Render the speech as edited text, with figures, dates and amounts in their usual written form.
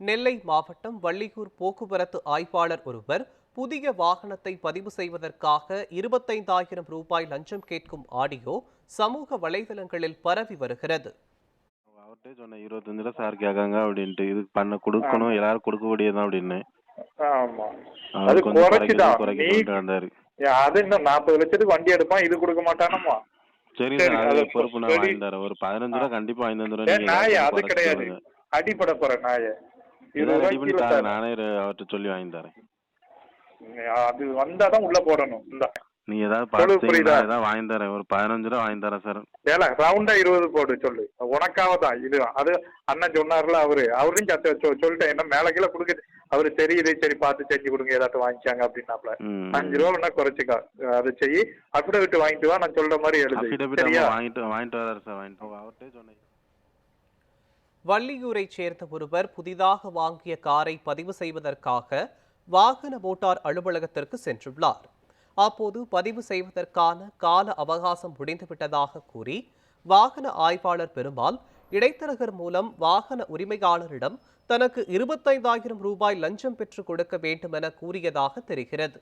நெல்லை மாவட்டம் வள்ளியூர் போக்குவரத்து ஆய்வாளர் ஒருவர் புதிய வாகனத்தை பதிவு செய்வதற்காக 25,000 ரூபாய் லஞ்சம் கேட்கும் ஆடியோ சமூக வலைதளங்களில் பரவி வருகிறது. அவர்கிட்ட சொன்ன 25 ரூபா சார் கேட்காங்க அப்படின்ட்டு இது பண்ண கொடுக்கணும் எல்லாரும் கொடுக்கக்கூடியதான் அப்படின்னு ஆமா. அது அவர் கொஞ்சம் குறைச்சுதான். குறைக்கிட்டு வந்தாரு. அது இன்னும் 40 லட்சத்துக்கு வண்டி எடுப்பான், இது கொடுக்க மாட்டானம்மா. சரி சரி, சார் அது அது பொறுப்பு நான் வாங்கி தரேன். ஒரு 15 ரூபா கண்டிப்பா 25 ரூபா நீங்க நாய எல்லாருக்கும் அது குறைச்சு கிடையாது. சொல்லுங்க. அடிப்பட போற நாய ஏதாவது ரெடி பண்ணி தாங்க, சார். நானே அவர்கிட்ட சொல்லி வாங்கி தரேன். அது வந்தாதான் உள்ள போடணும். இந்த நீ ஏதாவது சொல்லு, பார்த்து புரியுதா? நான் ஏதாவது வாங்கி தரேன். ஒரு 15 ரூபா வாங்கி தரேன் சார். ஏல ரவுண்டா 20 போடு சொல்லு. உனக்காக தான் இது. அது அண்ணன் சொன்னார்ல, அவரையும் சொல்லிட்டேன். என்ன மேல கீழே கொடுக்க அவரு சரி இதை சரி பார்த்து செஞ்சு கொடுங்க, ஏதாட்டும் வாங்கிக்காங்க அப்படின்னாப்ல. 5 ரூபா வேணா குறைச்சிக்கா, அதை செய்யி. அபிடவிட் வாங்கிட்டு வா, நான் சொல்ற மாதிரி எழுது. சரியா? வாங்கிட்டு வராரு சார். வாங்கிட்டு அவர்கிட்ட சொன்னேன். வள்ளியூரைச் சேர்ந்த ஒருவர் புதிதாக வாங்கிய காரை பதிவு செய்வதற்காக வாகன மோட்டார் அலுவலகத்திற்கு சென்றுள்ளார். அப்போது பதிவு செய்வதற்கான கால அவகாசம் முடிந்துவிட்டதாக கூறி வாகன ஆய்வாளர் பெருமாள் இடைத்தரகர் மூலம் வாகன உரிமையாளரிடம் தனக்கு 25,000 ரூபாய் லஞ்சம் பெற்றுக் கொடுக்க வேண்டும் என கூறியதாக தெரிகிறது.